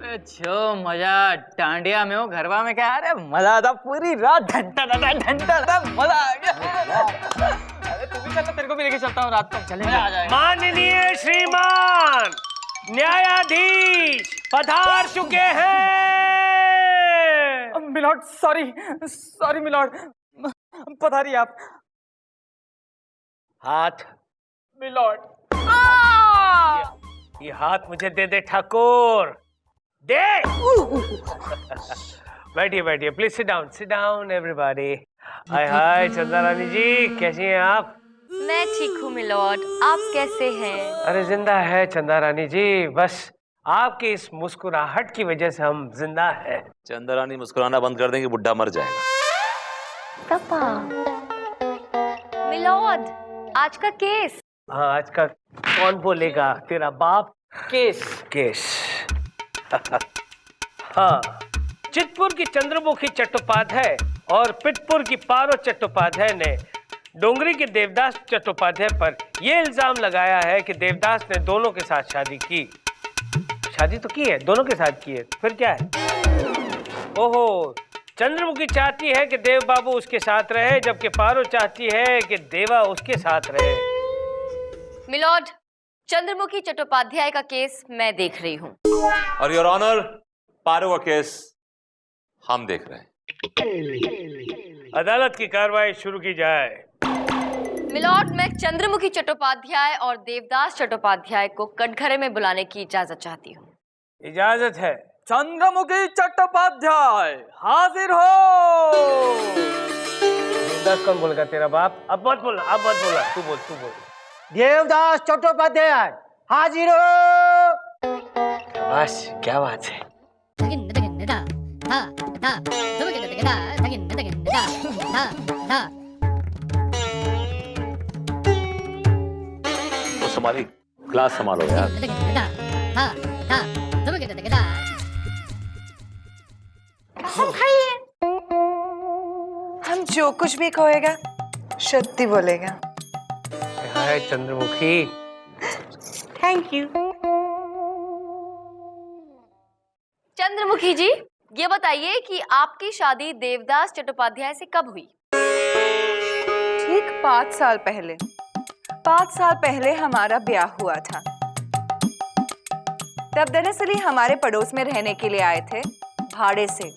जो मजा डांडिया में हो गरबा में क्या, अरे मजा था पूरी रात, घंटा था मजा आ गया। अरे तू भी चल, तेरे को भी लेके चलता हूँ रात को, चलेंगे। आ जाएगा। माननीय श्रीमान न्यायाधीश पधार चुके हैं। मिलॉर्ड सॉरी मिलॉर्ड, पधारिए आप। हाथ मिलॉर्ड। ये हाथ मुझे दे दे ठाकुर, दे। बैठिए बैठिए, प्लीज सिट डाउन एवरीबॉडी। हाय हाय चंदा रानी जी, कैसी हैं आप? मैं ठीक हूँ मिलॉर्ड, आप कैसे हैं? अरे जिंदा है चंदा रानी जी, बस आपकी इस मुस्कुराहट की वजह से हम जिंदा हैं। चंदा रानी मुस्कुराना बंद कर देंगे, बुढ़ा मर जाएगा। पापा। मिलॉर्ड, आज का केस। हाँ, आज का कौन बोलेगा, तेरा बाप। केस हाँ, चितपुर की चंद्रमुखी चट्टोपाध्याय और पिटपुर की पारो चट्टोपाध्याय ने डोंगरी के देवदास चट्टोपाध्याय पर यह इल्जाम लगाया है कि देवदास ने दोनों के साथ शादी की। शादी तो की है, दोनों के साथ की है, फिर क्या है? ओहो, चंद्रमुखी चाहती है कि देव बाबू उसके साथ रहे, जबकि पारो चाहती है कि देवा उसके साथ रहे। मिलॉर्ड, चंद्रमुखी चट्टोपाध्याय का केस मैं देख रही हूँ। और योर ऑनर, पारो का केस हम देख रहे हैं। अदालत की कार्रवाई शुरू की जाए। मिलॉर्ड, मैं चंद्रमुखी चट्टोपाध्याय और देवदास चट्टोपाध्याय को कटघरे में बुलाने की इजाजत चाहती हूँ। इजाजत है। चंद्रमुखी चट्टोपाध्याय हाजिर हो। देवदास कौन बोलेगा, तेरा बाप? अब मत बोला, तू बोल। देवदास चट्टोपाध्याय हाजिर हो। बस क्या बात है। तो संभाली, क्लास संभालो यार। हम जो कुछ भी कहेगा सत्य बोलेगा। Hi Chandramukhi. Thank you. Chandramukhi ji, ये बताइए कि आपकी शादी देवदास चट्टोपाध्याय से कब हुई? ठीक 5 साल पहले। 5 साल पहले हमारा ब्याह हुआ था। तब दरअसल ही हमारे पड़ोस में रहने के लिए आए थे भाड़े से।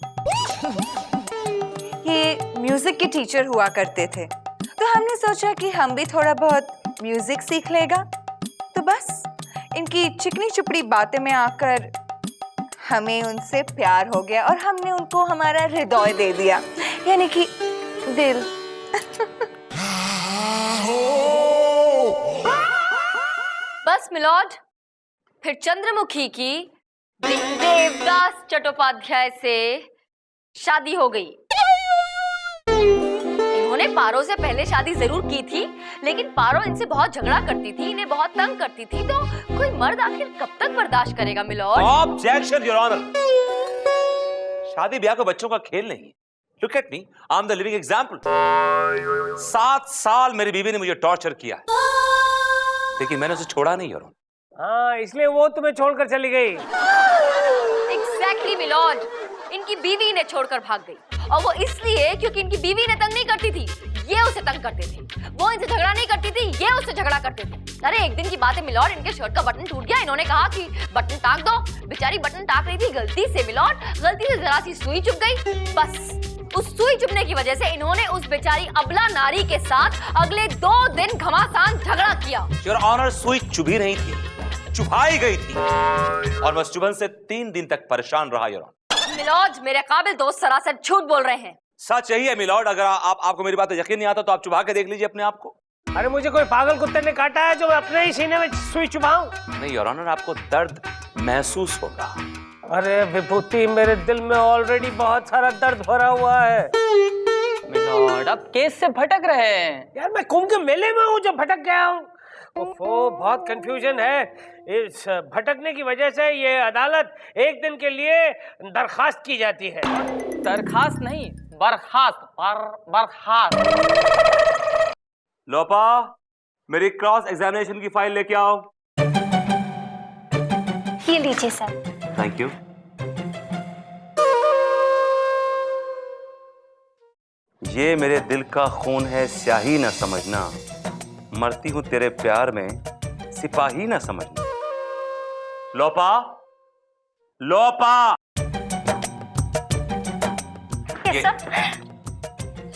ये म्यूजिक के टीचर हुआ करते थे, तो हमने सोचा कि हम भी थोड़ा बहुत म्यूजिक सीख लेगा। तो बस इनकी चिकनी चुपड़ी बातें में आकर हमें उनसे प्यार हो गया और हमने उनको हमारा हृदय दे दिया, यानी कि दिल। बस मिलॉर्ड, फिर चंद्रमुखी की देवदास चट्टोपाध्याय से शादी हो गई। इन्होंने पारो से पहले शादी जरूर की थी, लेकिन पारो इनसे बहुत झगड़ा करती थी, इन्हें बहुत तंग करती थी। तो कोई मर्द आखिर कब तक बर्दाश्त करेगा मिलॉर्ड? Objection your honour. शादी ब्याह को बच्चों का खेल नहीं है। Look at me, I am the living example. 7 साल मेरी बीवी ने मुझे टॉर्चर किया है, लेकिन मैंने उसे छोड़ा नहीं योर ऑनर। हाँ, इसलिए वो तुम्हें छोड़कर चली गई। एग्जैक्टली मिलॉर्ड, इनकी बीवी इन्हें छोड़कर भाग गई, और वो इसलिए क्योंकि इनकी बीवी इन्हें तंग नहीं करती थी, ये उसे तंग करते थे। वो इनसे झगड़ा नहीं करती थी, ये उससे झगड़ा करते थे। अरे एक दिन की बात है मिलॉर्ड, इनके शर्ट का बटन टूट गया। इन्होंने कहा कि बटन टाक दो। बेचारी बटन टाक रही थी गलती से मिलॉर्ड, गलती से जरा सी सुई चुभ गई। बस उस सुई चुभने की वजह से इन्होंने उस बेचारी अबला नारी के साथ अगले 2 दिन घमासान झगड़ा किया। योर ऑनर, सुई चुभी नहीं थी, चुभाई गई थी, और मैं चुभन से 3 दिन तक परेशान रहा योर ऑनर। मिलॉर्ड, मेरे काबिल दोस्त सरासर झूठ बोल रहे हैं। सच यही है मिलॉर्ड। अगर आपको मेरी बात पर यकीन नहीं आता तो आप चुभा के देख लीजिए अपने आप को। अरे मुझे कोई पागल कुत्ते ने काटा है जो अपने ही सीने में सुई चुभाऊं? नहीं योर ऑनर, आपको दर्द महसूस होगा। अरे विभूति, मेरे दिल में ऑलरेडी बहुत सारा दर्द भरा हुआ है। मिलॉर्ड, आप केस से भटक रहे हैं। यार मैं कुंभ के मेले में हूँ जो भटक गया हूँ। ओफो, बहुत कंफ्यूजन है। इस भटकने की वजह से ये अदालत एक दिन के लिए दरखास्त की जाती है। दरखास्त नहीं, बर्खास्त। बर्खास्त। लोपा, मेरी क्रॉस एग्जामिनेशन की फाइल लेके आओ। ये लीजिए सर। Thank you. ये मेरे दिल का खून है, स्याही ना समझना, मरती हूं तेरे प्यार में, सिपाही ना समझना। लोपा, लोपा।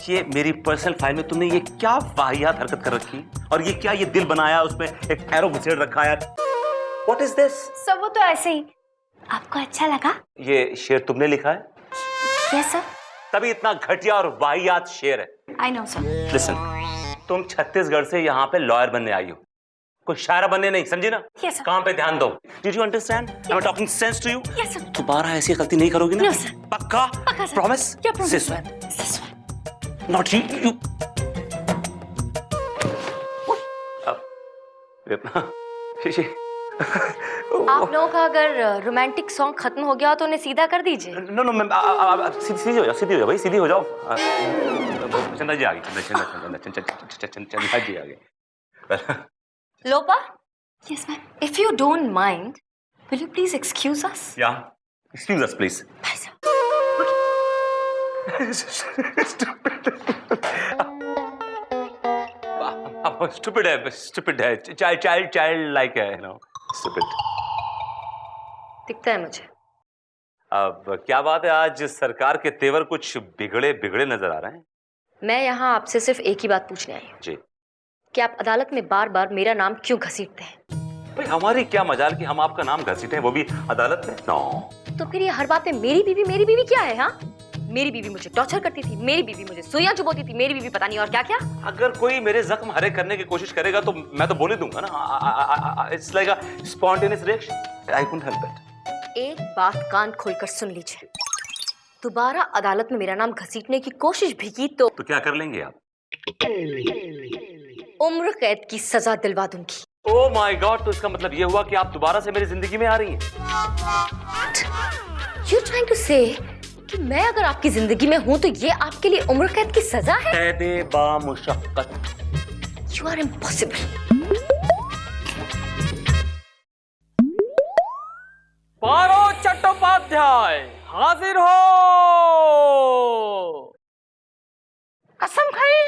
ये मेरी पर्सनल फाइल में तुमने ये क्या वाहियात हरकत कर रखी, और ये क्या, ये दिल बनाया, उसमें एक एरो घुसेड़ रखा है। What is this? सब वो तो ऐसे ही। आपको अच्छा लगा? ये शेर तुमने लिखा है? Yes sir. तभी इतना घटिया और वाहियात शेर है। I know sir. लिसन, तुम छत्तीसगढ़ से यहाँ पे लॉयर बनने आई हो, कोई शायरा बनने नहीं, समझी ना? Yes, sir. काम पे ध्यान दो। Did you understand? Am I talking sense to you? Yes, sir. दोबारा ऐसी गलती नहीं करोगी ना? No, sir. पक्का? पक्का, sir. Promise? Yeah, promise. Say so. This one. Not you. You. आप लोगों का अगर रोमांटिक सॉन्ग खत्म हो गया तो उन्हें सीधा कर दीजिए। नो नो मैम, सीधी हो जाओ, सीधी हो जाओ भाई, सीधी हो जाओ। चंदा जी आ गई, चंदा जी आ गई। लोपा? Yes, ma'am. If you don't mind, will you please excuse us? Yeah, excuse us please. Bye, sir. Stupid है, stupid है, child like है, you know, stupid. दिखता है मुझे। अब क्या बात है, आज सरकार के तेवर कुछ बिगड़े बिगड़े नजर आ रहे हैं। मैं यहाँ आपसे सिर्फ एक ही बात पूछने आई हूँ जी। कि आप अदालत में बार बार मेरा नाम क्यों घसीटते हैं? भाई हमारी क्या मजाल कि हम आपका नाम घसीटे हैं, वो भी अदालत में? नो। तो फिर ये हर बात में मेरी बीवी क्या है? हाँ, मेरी बीवी मुझे टॉर्चर करती थी, मेरी बीवी मुझे सुइयां चुभोती थी, मेरी बीवी पता नहीं और क्या क्या। अगर कोई मेरे जख्म हरे करने की कोशिश करेगा तो मैं तो बोल ही दूंगा ना। It's like a spontaneous reaction, I couldn't help it. एक बात कान खोलकर सुन लीजिए, दोबारा अदालत में मेरा नाम घसीटने की कोशिश भी की तो क्या कर लेंगे आप? उम्र कैद की सजा दिलवा दूंगी। ओह माय गॉड, तो इसका मतलब ये हुआ कि आप दोबारा से मेरी जिंदगी में आ रही हैं? You're trying to say कि मैं अगर आपकी जिंदगी में हूं तो ये आपके लिए उम्र कैद की सजा है? कैदे बामुशक्कत। You are impossible. पारो चट्टोपाध्याय हाजिर हो। कसम खाई?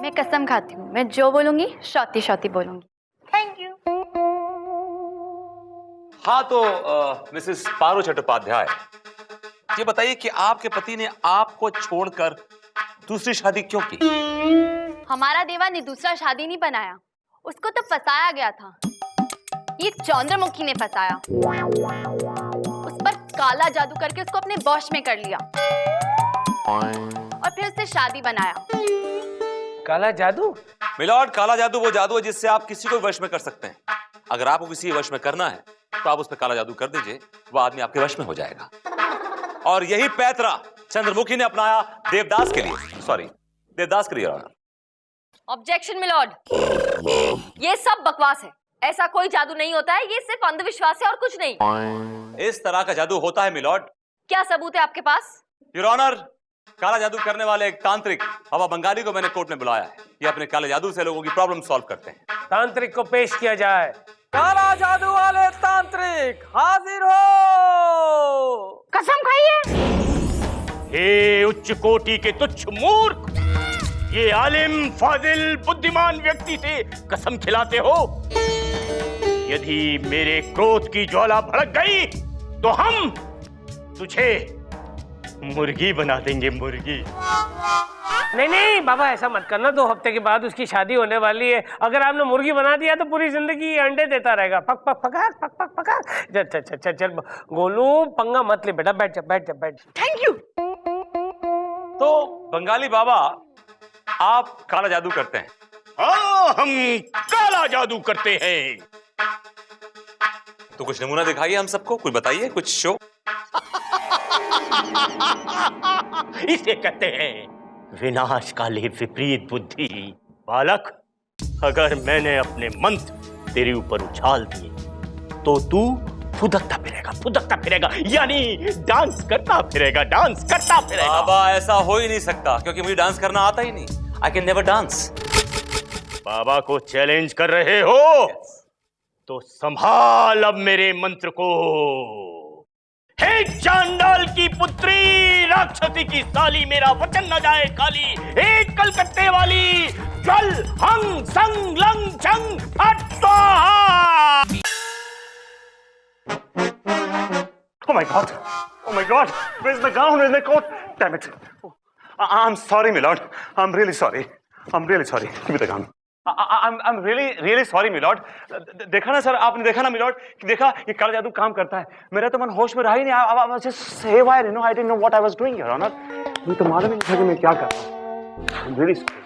मैं कसम खाती हूँ, मैं जो बोलूंगी शौती शौती बोलूंगी। Thank you. हाँ तो मिसेस पारो चट्टोपाध्याय, ये बताइए कि आपके पति ने आपको छोड़कर दूसरी शादी क्यों की? हमारा देवा ने दूसरा शादी नहीं बनाया, उसको तो फंसाया गया था। ये चंद्रमुखी ने फंसाया, उस पर काला जादू करके उसको अपने वश में कर लिया और फिर उससे शादी बनाया। काला जादू? मिलॉर्ड, काला जादू वो जादू है जिससे आप किसी को वश में कर सकते हैं। अगर आपको किसी वश में करना है तो आप उस पर काला जादू कर दीजिए, वो आदमी आपके वश में हो जाएगा। और यही पैतरा चंद्रमुखी ने अपनाया देवदास के लिए, सॉरी देवदास के लिए। ऑब्जेक्शन मिलॉर्ड, ये सब बकवास है, ऐसा कोई जादू नहीं होता है, ये सिर्फ अंधविश्वास है और कुछ नहीं। इस तरह का जादू होता है मिलॉर्ड। क्या सबूत है आपके पास? योर ऑनर, काला जादू करने वाले एक तांत्रिक बाबा बंगाली को मैंने कोर्ट में बुलाया है। ये अपने काले जादू से लोगों की प्रॉब्लम सॉल्व करते हैं। तांत्रिक को पेश किया जाए। काला जादू वाले तांत्रिक हाजिर हो। कसम खाइए। हे उच्च कोटि के तुच्छ मूर्ख, ये आलिम फाजिल बुद्धिमान व्यक्ति से कसम खिलाते हो? यदि मेरे क्रोध की ज्वाला भड़क गई तो हम तुझे मुर्गी बना देंगे, मुर्गी। नहीं नहीं बाबा, ऐसा मत करना, 2 हफ्ते के बाद उसकी शादी होने वाली है। अगर आपने मुर्गी बना दिया तो पूरी जिंदगी अंडे देता रहेगा। पक पक पकाक, पक पक पकाक। चल चल चल चल चल गोलू, पंगा मत ले बेटा, बैठ जा बैठ जा बैठ जा। Thank you. तो बंगाली बाबा, आप काला जादू करते हैं? हाँ, हम काला जादू करते हैं। तो कुछ नमूना दिखाइए हम सबको, कुछ बताइए, कुछ शो। इसे कहते हैं विनाशकाले विपरीत बुद्धि। बालक, अगर मैंने अपने मंत्र तेरे ऊपर उछाल दिए तो तू फुदकता फिरेगा, यानी डांस करता फिरेगा। बाबा, ऐसा हो ही नहीं सकता क्योंकि मुझे डांस करना आता ही नहीं। I can never dance. बाबा को चैलेंज कर रहे हो? तो संभाल अब मेरे मंत्र को। हे चांडाल की पुत्री, राक्षसी की साली, मेरा वचन न जाए खाली। एक कलकत्ते वाली, ज्वल हंग संग लंग छंग फट स्वाहा। Oh my God! Oh my God! Where's the gown? Where's the coat? Damn it! I'm sorry, my lord. I'm really sorry. I'm really sorry. Give me the gown. I'm really sorry, my lord. देखा ना sir, आपने देखा ना my lord, कि देखा ये काला जादू काम करता है। मेरा तो मन होश में रहा ही नहीं। I was just haywire, you know. I didn't know what I was doing, Your Honor. मुझे तो मालूम ही नहीं था कि मैं क्या कर रहा हूँ। I'm really sorry.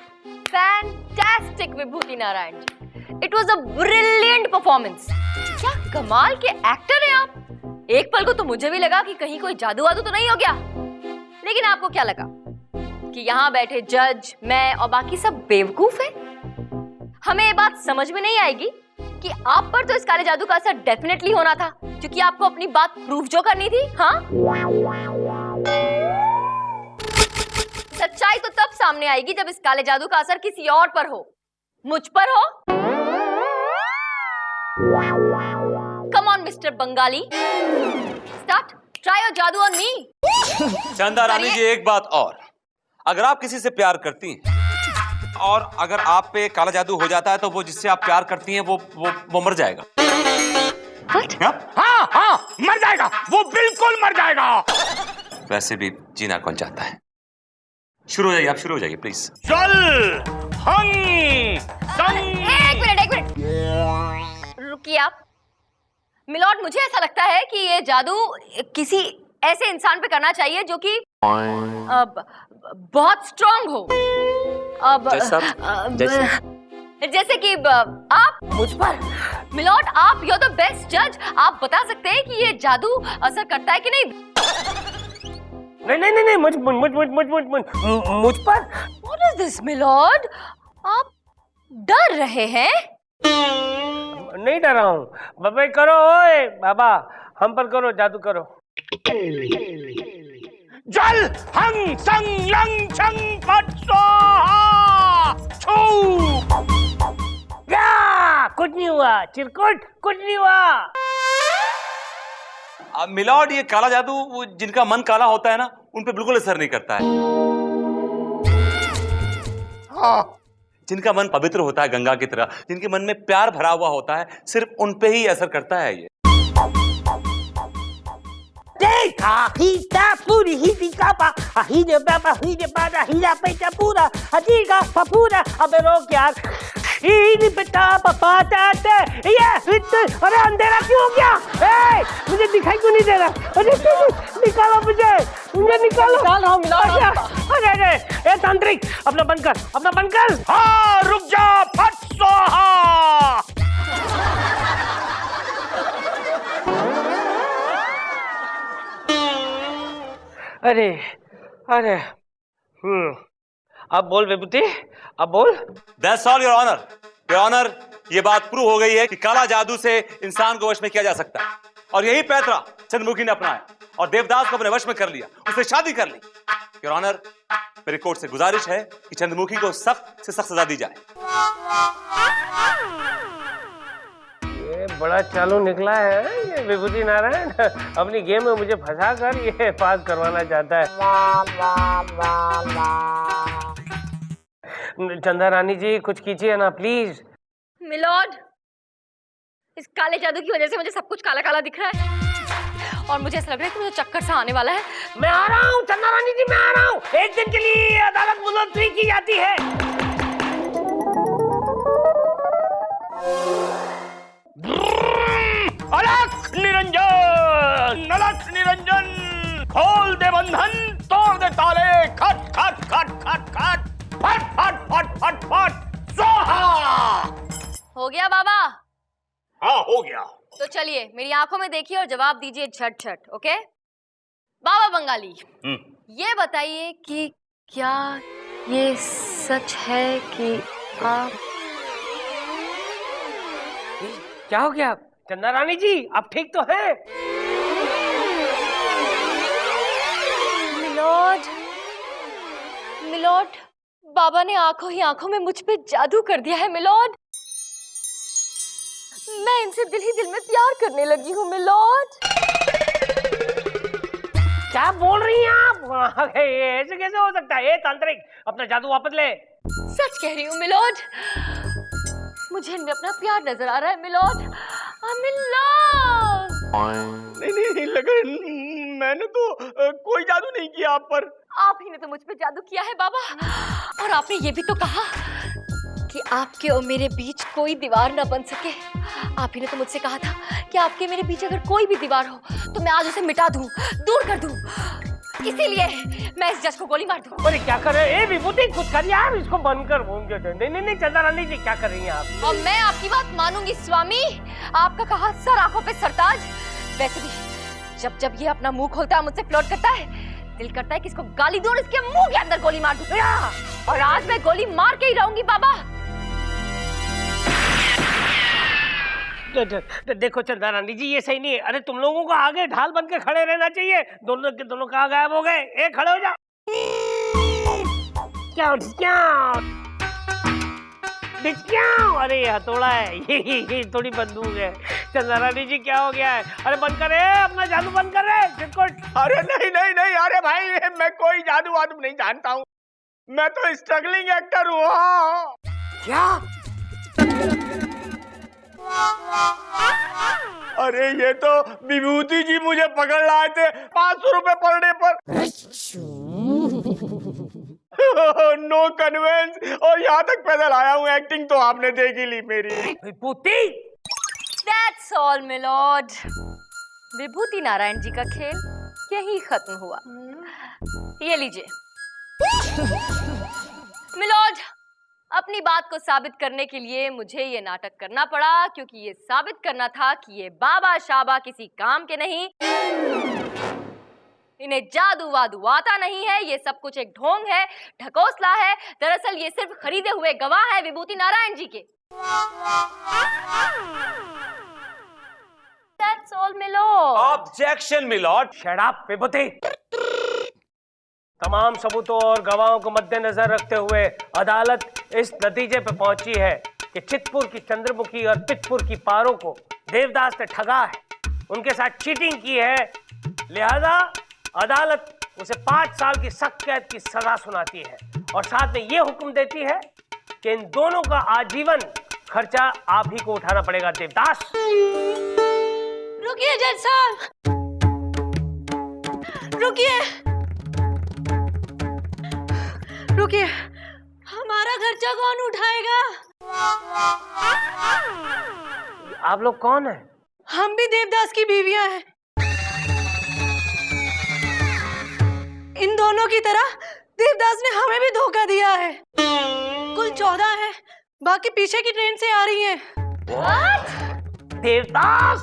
Fantastic, Vibhuti Narayan ji. It was a brilliant performance. क्या कमाल के एक्टर हैं आप। एक पल को तो मुझे भी लगा कि कहीं कोई जादू वादू तो नहीं हो गया। लेकिन आपको क्या लगा कि यहाँ बैठे जज, मैं और बाकी सब बेवकूफ हैं? हमें ये बात समझ में नहीं आएगी कि आप पर तो इस काले जादू का असर डेफिनेटली होना था, क्योंकि आपको अपनी बात प्रूफ जो करनी थी। हाँ, सच्चाई तो तब सामने आएगी जब इस काले जादू का असर किसी और पर हो, मुझ पर हो। Come on mister Bengali, start, try your जादू ऑन मी। चंदा रानी जी, एक बात और, अगर आप किसी से प्यार करती हैं और अगर आप पे काला जादू हो जाता है तो वो जिससे आप प्यार करती हैं वो मर जाएगा। हाँ, मर जाएगा, वो बिल्कुल मर जाएगा। वैसे भी जीना कौन चाहता है। शुरू हो जाइए, आप शुरू हो जाइए प्लीज। चल हंग संग। एक मिनट रुकिए आप। मिलॉर्ड, मुझे ऐसा लगता है कि ये जादू किसी ऐसे इंसान पे करना चाहिए जो कि बहुत स्ट्रांग हो। जैसे कि आप मुझ पर। मिलॉर्ड, आप यू आर द बेस्ट जज। आप बता सकते हैं कि ये जादू असर करता है कि नहीं? नहीं, मुझ पर। What is this, milord? आप डर रहे हैं? नहीं डरा हूँ। बाबा करो, ओए बाबा, हम पर करो, जादू करो। जल हंग संग लंग छंग फट स्वाहा। छू। या कुछ नहीं हुआ, चिरकुट कुछ नहीं हुआ। मिलॉर्ड, ये काला जादू वो जिनका मन काला होता है ना, उन पे बिल्कुल असर नहीं करता है। हाँ। जिनका मन पवित्र होता है गंगा की तरह, जिनके मन में प्यार भरा हुआ होता है, सिर्फ उन पे ही असर करता है ये। अबे रोक यार। अरे अंधेरा क्यों हो गया? मुझे दिखाई क्यों नहीं दे रहा? अरे निकालो मुझे निकालो। निकाल रहा हूँ मिलॉर्ड। अरे तांत्रिक, अपना बंद कर। हाँ, रुक जा, फट स्वाहा। अरे अब बोल विभूति, अब बोल। That's all, Your Honor. Your Honor, ये बात प्रूव हो गई है कि काला जादू से इंसान को वश में किया जा सकता है, और यही पैतरा चंद्रमुखी ने अपनाया और देवदास को अपने वश में कर लिया, उससे शादी कर ली। Your Honor, मेरी कोर्ट से गुजारिश है कि चंद्रमुखी को सख्त से सख्त सजा दी जाए। ये बड़ा चालू निकला है ये विभूति नारायण। अपनी गेम में मुझे फंसा कर ये पास करवाना चाहता है। चंदा रानी जी, कुछ कीजिए ना प्लीज। मिलॉर्ड, इस काले जादू की वजह से मुझे सब कुछ काला काला दिख रहा है और मुझे ऐसा लग रहा है कि मुझे चक्कर सा आने वाला है। मैं आ रहा हूँ चंदा रानी जी, मैं आ रहा हूँ। एक दिन के लिए अदालत मुलतवी की जाती है। अलख निरंजन, खोल दे बंधन, तोड़ दे ताले, खट खट खट खट खट, फट फट फट फट फट स्वाहा। हो गया बाबा? हाँ, हो गया। तो चलिए मेरी आंखों में देखिए और जवाब दीजिए झट झट। ओके बाबा बंगाली, ये बताइए कि क्या ये सच है कि आप क्या हो गया चंदा रानी जी, आप ठीक तो हैं? मिलॉर्ड, बाबा ने आंखों ही आंखों में मुझ पे जादू कर दिया है मिलॉर्ड। मैं इनसे दिल ही दिल में प्यार करने लगी हूँ मिलॉर्ड। क्या बोल रही हैं आप? ये ऐसे कैसे हो सकता है? तांत्रिक, अपना जादू वापस ले। सच कह रही हूँ मिलोड, मुझे इनमें अपना प्यार नजर आ रहा है मिलोड। I'm in love। नहीं लगन, मैंने तो कोई जादू नहीं किया आप पर। आप ही ने तो मुझ पे जादू किया है बाबा। और आपने ये भी तो कहा कि आपके और मेरे बीच कोई दीवार ना बन सके। आप ही ने तो मुझसे कहा था कि आपके मेरे बीच अगर कोई भी दीवार हो तो मैं आज उसे मिटा दूं, दूर कर दूं। इसीलिए मैं इस जज को गोली मार दूं। अरे क्या कर रहे हैं? विभूति कुछ करिए आप, इसको बंद कर। नहीं चंदा रानी जी, क्या कर रही हैं आप? और मैं आपकी बात मानूंगी स्वामी। आपका कहा सर आंखों पे सरताज। वैसे भी जब ये अपना मुंह खोलता है, मुझसे फ्लर्ट करता है, दिल करता है कि इसको गाली दूं और इसके मुंह के अंदर गोली मार दूं। और आज मैं गोली मार के ही रहूंगी बाबा। देखो चंदा रानी जी, ये सही नहीं है। अरे तुम लोगों को आगे ढाल बन के खड़े रहना चाहिए। दोनों के दोनों कहाँ गायब हो गए? एक खड़े हो जाओ। अरे हथौड़ा है, ये थोड़ी बंदूक है। चंदा रानी जी क्या हो गया है? अरे बंद करे अपना जादू, बंद करे। अरे नहीं, अरे भाई मैं कोई जादू वादू नहीं जानता हूँ। मैं तो स्ट्रगलिंग एक्टर हूँ। क्या? अरे ये तो विभूति जी मुझे पकड़ लाए थे 500 रुपए पर डे पर। नो कन्वेंस, और यहाँ तक पैदल आया हूँ। एक्टिंग तो आपने देख ही ली मेरी। विभूति, That's all, मिलोड। विभूति नारायण जी का खेल यही खत्म हुआ। ये लीजिए मिलोड, अपनी बात को साबित करने के लिए मुझे ये नाटक करना पड़ा, क्योंकि ये साबित करना था कि ये बाबा शाबा किसी काम के नहीं, इन्हें जादू वादू आता नहीं है। ये सब कुछ एक ढोंग है, ढकोसला है। दरअसल ये सिर्फ खरीदे हुए गवाह है विभूति नारायण जी के। That's all, milord. Objection milord. Shut up Vibhuti. तमाम सबूतों और गवाहों को मद्देनजर रखते हुए अदालत इस नतीजे पर पहुंची है कि चितपुर की चंद्रमुखी और पितपुर की पारों को देवदास ने ठगा है, उनके साथ चीटिंग की है। लिहाजा अदालत उसे 5 साल की सख्त कैद की सजा सुनाती है और साथ में यह हुक्म देती है कि इन दोनों का आजीवन खर्चा आप ही को उठाना पड़ेगा। देवदास, रुकिए जज साहब, रुकिए, हमारा खर्चा कौन उठाएगा? आप लोग कौन हैं? हम भी देवदास की बीवियां हैं। इन दोनों की तरह देवदास ने हमें भी धोखा दिया है। कुल 14 है, बाकी पीछे की ट्रेन से आ रही हैं। देवदास,